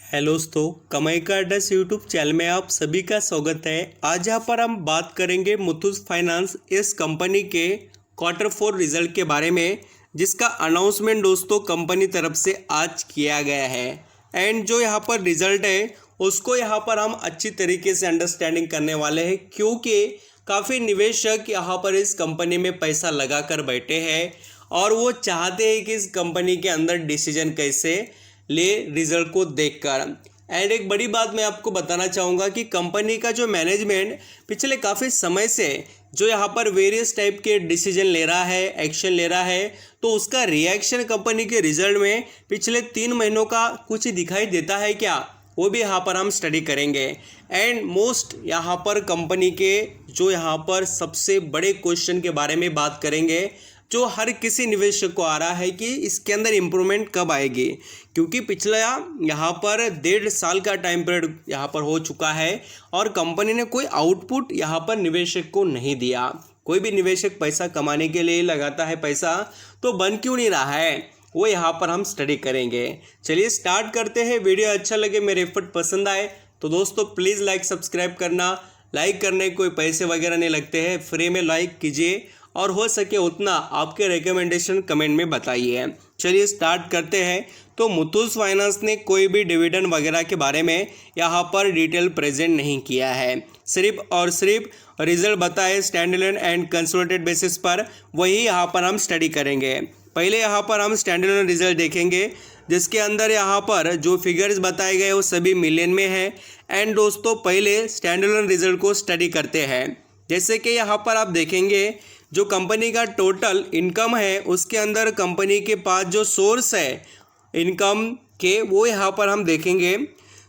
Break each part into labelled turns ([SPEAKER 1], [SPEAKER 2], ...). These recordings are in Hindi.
[SPEAKER 1] हेलो दोस्तों, कमाई का अड्डा यूट्यूब चैनल में आप सभी का स्वागत है। आज यहाँ पर हम बात करेंगे मुथूट फाइनेंस इस कंपनी के Q4 रिजल्ट के बारे में, जिसका अनाउंसमेंट दोस्तों कंपनी तरफ से आज किया गया है। एंड जो यहाँ पर रिजल्ट है उसको यहाँ पर हम अच्छी तरीके से अंडरस्टैंडिंग करने वाले हैं, क्योंकि काफ़ी निवेशक यहाँ पर इस कंपनी में पैसा लगा कर बैठे हैं और वो चाहते हैं कि इस कंपनी के अंदर डिसीजन कैसे ले रिजल्ट को देखकर। एंड एक बड़ी बात मैं आपको बताना चाहूँगा कि कंपनी का जो मैनेजमेंट पिछले काफ़ी समय से जो यहाँ पर वेरियस टाइप के डिसीजन ले रहा है, एक्शन ले रहा है, तो उसका रिएक्शन कंपनी के रिजल्ट में पिछले 3 महीनों का कुछ दिखाई देता है क्या, वो भी यहाँ पर हम स्टडी करेंगे। एंड मोस्ट यहाँ पर कंपनी के जो यहाँ पर सबसे बड़े क्वेश्चन के बारे में बात करेंगे, जो हर किसी निवेशक को आ रहा है कि इसके अंदर इम्प्रूवमेंट कब आएगी, क्योंकि पिछला यहाँ पर 1.5 साल का टाइम पीरियड यहाँ पर हो चुका है और कंपनी ने कोई आउटपुट यहाँ पर निवेशक को नहीं दिया। कोई भी निवेशक पैसा कमाने के लिए लगाता है पैसा, तो बन क्यों नहीं रहा है, वो यहाँ पर हम स्टडी करेंगे। चलिए स्टार्ट करते हैं। वीडियो अच्छा लगे, मेरे एफर्ट पसंद आए तो दोस्तों प्लीज़ लाइक सब्सक्राइब करना। लाइक करने कोई पैसे वगैरह नहीं लगते हैं, फ्री में लाइक कीजिए और हो सके उतना आपके रिकमेंडेशन कमेंट में बताइए। चलिए स्टार्ट करते हैं। तो मुथूट फाइनेंस ने कोई भी डिविडेंड वगैरह के बारे में यहाँ पर डिटेल प्रेजेंट नहीं किया है, सिर्फ और सिर्फ रिजल्ट बताए स्टैंडअलोन एंड कंसोलिडेटेड बेसिस पर, वही यहाँ पर हम स्टडी करेंगे। पहले यहाँ पर हम स्टैंडअलोन रिजल्ट देखेंगे, जिसके अंदर यहाँ पर जो फिगर्स बताए गए वो सभी मिलियन में है। एंड दोस्तों पहले स्टैंडअलोन रिजल्ट को स्टडी करते हैं। जैसे कि यहाँ पर आप देखेंगे जो कंपनी का टोटल इनकम है, उसके अंदर कंपनी के पास जो सोर्स है इनकम के, वो यहाँ पर हम देखेंगे।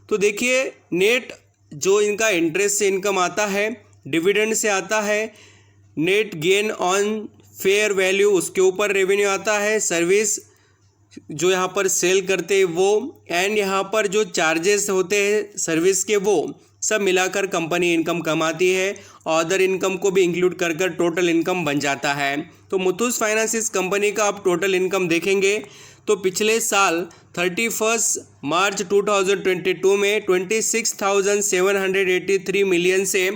[SPEAKER 1] तो देखिए नेट जो इनका इंटरेस्ट से इनकम आता है, डिविडेंड से आता है, net gain on fair value उसके ऊपर रेवेन्यू आता है, सर्विस जो यहाँ पर सेल करते हैं वो, एंड यहाँ पर जो चार्जेस होते हैं सर्विस के, वो सब मिलाकर कंपनी इनकम कमाती है। अदर इनकम को भी इंक्लूड कर टोटल इनकम बन जाता है। तो मुथूट फाइनेंस इस कंपनी का आप टोटल इनकम देखेंगे तो पिछले साल 31 मार्च 2022 में 26,783 मिलियन से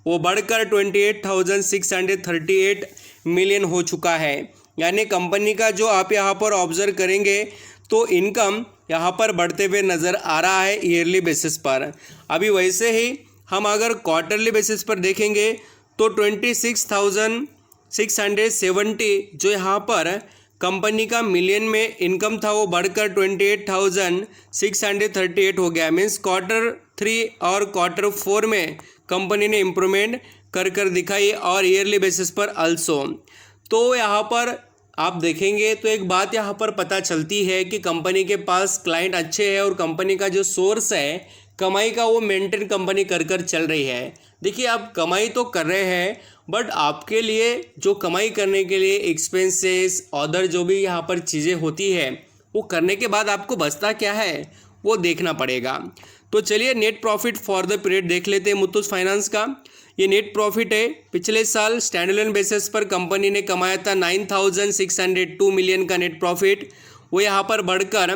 [SPEAKER 1] वो बढ़कर 28,638 मिलियन हो चुका है। यानी कंपनी का जो आप यहाँ पर ऑब्जर्व करेंगे तो इनकम यहाँ पर बढ़ते हुए नज़र आ रहा है ईयरली बेसिस पर। अभी वैसे ही हम अगर क्वार्टरली बेसिस पर देखेंगे तो 26,670 जो यहाँ पर कंपनी का मिलियन में इनकम था वो बढ़कर 28,638 हो गया। मीन्स Q3 और Q4 में कंपनी ने इम्प्रूवमेंट कर दिखाई और ईयरली बेसिस पर अल्सो। तो यहाँ पर आप देखेंगे तो एक बात यहाँ पर पता चलती है कि कंपनी के पास क्लाइंट अच्छे हैं और कंपनी का जो सोर्स है कमाई का वो मेंटेन कंपनी कर चल रही है। देखिए आप कमाई तो कर रहे हैं, बट आपके लिए जो कमाई करने के लिए एक्सपेंसेस अदर जो भी यहाँ पर चीज़ें होती है वो करने के बाद आपको बचता क्या है वो देखना पड़ेगा। तो चलिए net profit for the period देख लेते हैं मुथूट फाइनेंस का। ये नेट प्रॉफिट है, पिछले साल स्टैंडअलोन बेसिस पर कंपनी ने कमाया था 9,602 मिलियन का नेट प्रॉफिट। वो यहाँ पर बढ़कर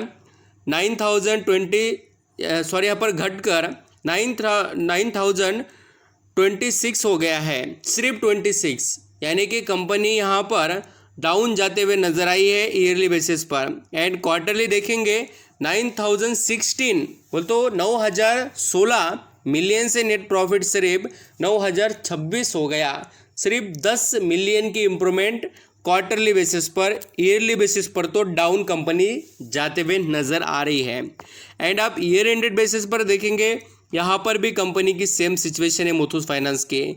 [SPEAKER 1] यहाँ पर घटकर 9,026 हो गया है, सिर्फ 26। यानी कि कंपनी यहाँ पर डाउन जाते हुए नजर आई है ईयरली बेसिस पर। एंड क्वार्टरली देखेंगे 9,016 बोल तो 9,016 मिलियन से नेट प्रॉफिट सिर्फ 9,026 हो गया। सिर्फ 10 मिलियन की इम्प्रूवमेंट क्वार्टरली बेसिस पर, ईयरली बेसिस पर तो डाउन कंपनी जाते हुए नज़र आ रही है। एंड आप ईयर एंडेड बेसिस पर देखेंगे, यहाँ पर भी कंपनी की सेम सिचुएशन है मुथूट फाइनेंस की।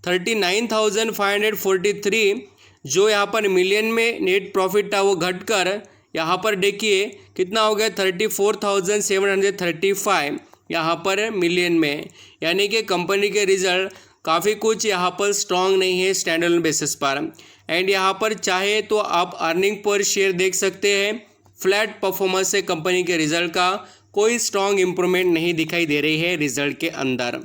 [SPEAKER 1] 39,543 जो यहाँ पर मिलियन में नेट प्रॉफिट था वो घटकर यहाँ पर देखिए कितना हो गया 34,735 यहाँ पर मिलियन में। यानी कि कंपनी के रिजल्ट काफ़ी कुछ यहाँ पर स्ट्रॉन्ग नहीं है स्टैंडअलोन बेसिस पर। एंड यहाँ पर चाहे तो आप अर्निंग पर शेयर देख सकते हैं, फ्लैट परफॉर्मेंस है कंपनी के रिजल्ट का, कोई स्ट्रॉन्ग इम्प्रूवमेंट नहीं दिखाई दे रही है रिजल्ट के अंदर।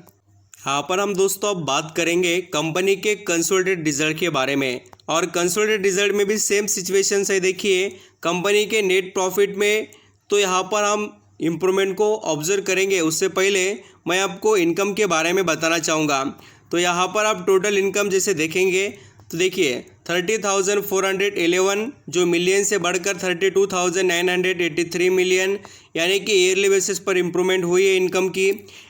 [SPEAKER 1] यहाँ पर हम दोस्तों अब बात करेंगे कंपनी के कंसोलिडेटेड रिजल्ट के बारे में, और कंसोलिडेटेड रिजल्ट में भी सेम सिचुएशन है। देखिए कंपनी के नेट प्रॉफिट में तो यहाँ पर हम इम्प्रूवमेंट को ऑब्जर्व करेंगे उससे पहले मैं आपको इनकम के बारे में बताना चाहूँगा। तो यहाँ पर आप टोटल इनकम जैसे देखेंगे तो देखिए 30,411 जो मिलियन से बढ़कर 32,983 मिलियन, यानी कि ईयरली बेसिस पर इम्प्रूवमेंट हुई है इनकम की।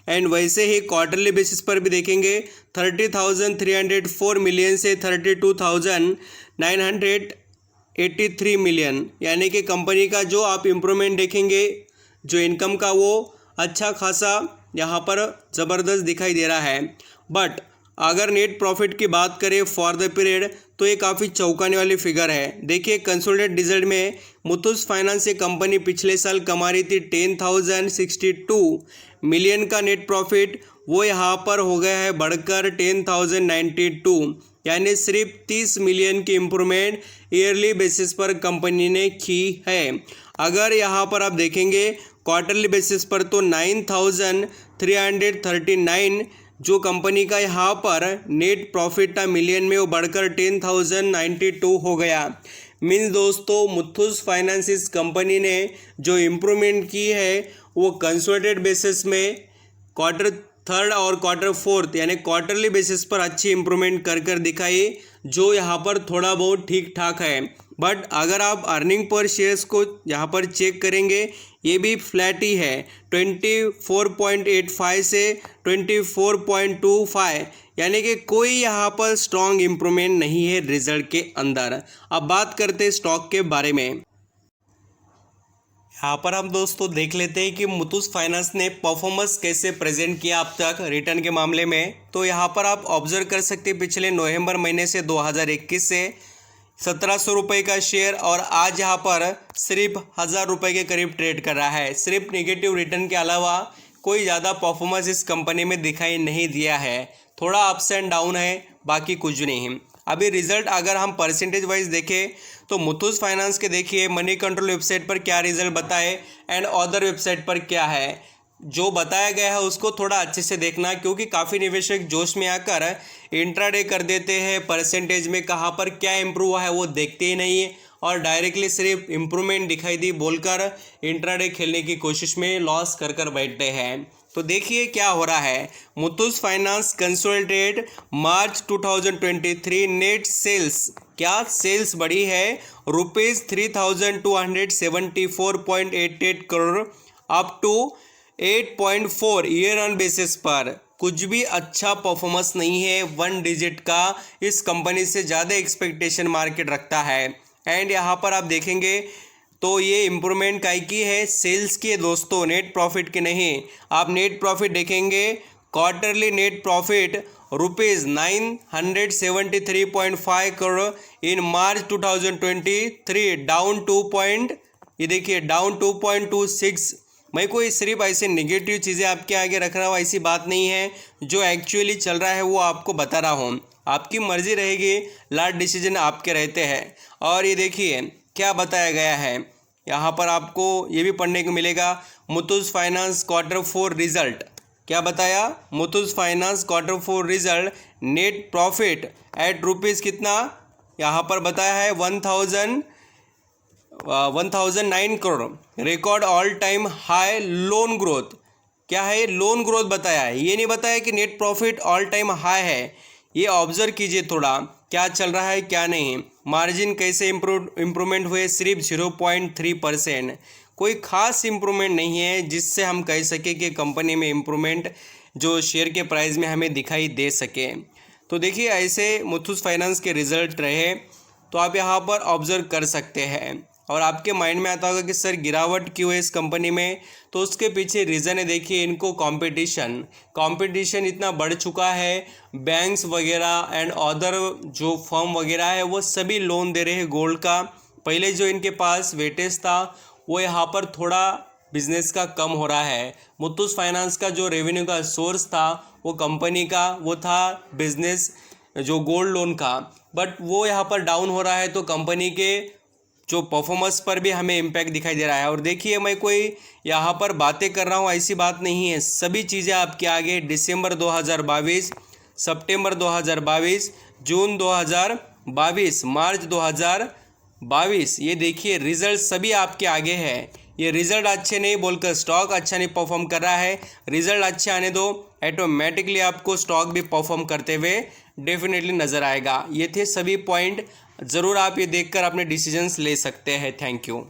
[SPEAKER 1] एंड वैसे ही क्वार्टरली बेसिस पर भी देखेंगे 30,304 मिलियन से 32,983 मिलियन, यानी कि कंपनी का जो आप इम्प्रूवमेंट देखेंगे जो इनकम का वो अच्छा खासा यहाँ पर ज़बरदस्त दिखाई दे रहा है। बट अगर नेट प्रॉफिट की बात करें फॉर द पीरियड तो ये काफ़ी चौंकाने वाली फिगर है। देखिए कंसोलिडेटेड रिजल्ट में मुथूट फाइनेंस ये कंपनी पिछले साल कमा रही थी 10,062 मिलियन का नेट प्रॉफिट, वो यहाँ पर हो गया है बढ़कर 10,092, यानी सिर्फ 30 मिलियन की इम्प्रूवमेंट ईयरली बेसिस पर कंपनी ने की है। अगर यहाँ पर आप देखेंगे क्वार्टरली बेसिस पर तो 9,339 जो कंपनी का यहाँ पर नेट प्रॉफिट था मिलियन में वो बढ़कर 10,092 हो गया। मीन्स दोस्तों मुथूट फाइनेंस इस कंपनी ने जो इम्प्रूवमेंट की है वो कंसोलिडेटेड बेसिस में क्वार्टर थर्ड और क्वार्टर फोर्थ यानी क्वार्टरली बेसिस पर अच्छी इम्प्रूवमेंट कर दिखाई, जो यहाँ पर थोड़ा बहुत ठीक ठाक है। बट अगर आप अर्निंग पर शेयर्स को यहाँ पर चेक करेंगे ये भी फ्लैट ही है, 24.85 से 24.25, यानी कि कोई यहाँ पर स्ट्रॉन्ग इम्प्रूवमेंट नहीं है रिजल्ट के अंदर। अब बात करते हैं स्टॉक के बारे में। यहाँ पर हम दोस्तों देख लेते हैं कि मुथूट फाइनेंस ने परफॉर्मेंस कैसे प्रेजेंट किया अब तक रिटर्न के मामले में। तो यहाँ पर आप ऑब्जर्व कर सकते हैं पिछले नवंबर महीने से 2021 से 1,700 रुपये का शेयर और आज यहाँ पर सिर्फ 1,000 रुपये के करीब ट्रेड कर रहा है। सिर्फ नेगेटिव रिटर्न के अलावा कोई ज़्यादा परफॉर्मेंस इस कंपनी में दिखाई नहीं दिया है, थोड़ा अप्स एंड डाउन है, बाकी कुछ नहीं। अभी रिजल्ट अगर हम परसेंटेज वाइज देखें तो मुथूट फाइनेंस के देखिए मनी कंट्रोल वेबसाइट पर क्या रिजल्ट बताए एंड अदर वेबसाइट पर क्या है, जो बताया गया है उसको थोड़ा अच्छे से देखना, क्योंकि काफ़ी निवेशक जोश में आकर इंट्राडे कर देते हैं, परसेंटेज में कहाँ पर क्या इम्प्रूव हुआ है वो देखते ही नहीं है और डायरेक्टली सिर्फ इम्प्रूवमेंट दिखाई दी बोलकर इंट्राडे खेलने की कोशिश में लॉस कर बैठते हैं। तो देखिए क्या हो रहा है। Muthoot finance consolidated March 2023 net sales, क्या सेल्स बढ़ी है ₹3,274.88 crore up to 8.4 year on basis पर। कुछ भी अच्छा परफॉर्मेंस नहीं है, 1 डिजिट का इस कंपनी से ज़्यादा एक्सपेक्टेशन मार्केट रखता है। एंड यहाँ पर आप देखेंगे तो ये इम्प्रूवमेंट काय की है, सेल्स की है दोस्तों, नेट प्रॉफिट की नहीं। आप नेट प्रॉफिट देखेंगे क्वार्टरली नेट प्रॉफिट ₹973.5 करोड़ इन मार्च 2023 डाउन 2.26। मैं कोई सिर्फ ऐसे नेगेटिव चीज़ें आपके आगे रख रहा हूँ, ऐसी बात नहीं है, जो एक्चुअली चल रहा है वो आपको बता रहा हूँ। आपकी मर्जी रहेगी, लास्ट डिसीजन आपके रहते हैं। और ये देखिए क्या बताया गया है, यहाँ पर आपको ये भी पढ़ने को मिलेगा। मुथूट फाइनेंस क्वार्टर 4 रिजल्ट क्या बताया, Muthoot finance quarter 4 result net profit at rupees कितना यहाँ पर बताया है 1,009 crore, record all time high loan growth. क्या है, लोन ग्रोथ बताया है, ये नहीं बताया कि net profit all time high है। ये ऑब्जर्व कीजिए थोड़ा क्या चल रहा है क्या नहीं। मार्जिन कैसे इम्प्रूवमेंट हुए, सिर्फ 0.3%, कोई खास इम्प्रूवमेंट नहीं है जिससे हम कह सके कि कंपनी में इम्प्रूवमेंट जो शेयर के प्राइस में हमें दिखाई दे सके। तो देखिए ऐसे मुथूट फाइनेंस के रिजल्ट रहे तो आप यहाँ पर ऑब्जर्व कर सकते हैं। और आपके माइंड में आता होगा कि सर गिरावट क्यों है इस कंपनी में, तो उसके पीछे रीज़न है, देखिए इनको कंपटीशन इतना बढ़ चुका है। बैंक्स वगैरह एंड अदर जो फर्म वगैरह है वो सभी लोन दे रहे हैं गोल्ड का। पहले जो इनके पास वेटेज था वो यहाँ पर थोड़ा बिजनेस का कम हो रहा है। मुथूट फाइनेंस का जो रेवेन्यू का सोर्स था वो कंपनी का वो था बिजनेस जो गोल्ड लोन का, बट वो यहाँ पर डाउन हो रहा है, तो कंपनी के जो परफॉर्मेंस पर भी हमें इम्पैक्ट दिखाई दे रहा है। और देखिए मैं कोई यहाँ पर बातें कर रहा हूँ ऐसी बात नहीं है, सभी चीज़ें आपके आगे दिसंबर 2022, सितंबर 2022, जून 2022, मार्च 2022, ये देखिए रिजल्ट सभी आपके आगे है। ये रिजल्ट अच्छे नहीं बोलकर स्टॉक अच्छा नहीं परफॉर्म कर रहा है। रिजल्ट अच्छे आने दो, ऑटोमेटिकली आपको स्टॉक भी परफॉर्म करते हुए डेफिनेटली नज़र आएगा। ये थे सभी पॉइंट, ज़रूर आप ये देखकर अपने डिसीजंस ले सकते हैं। Thank you.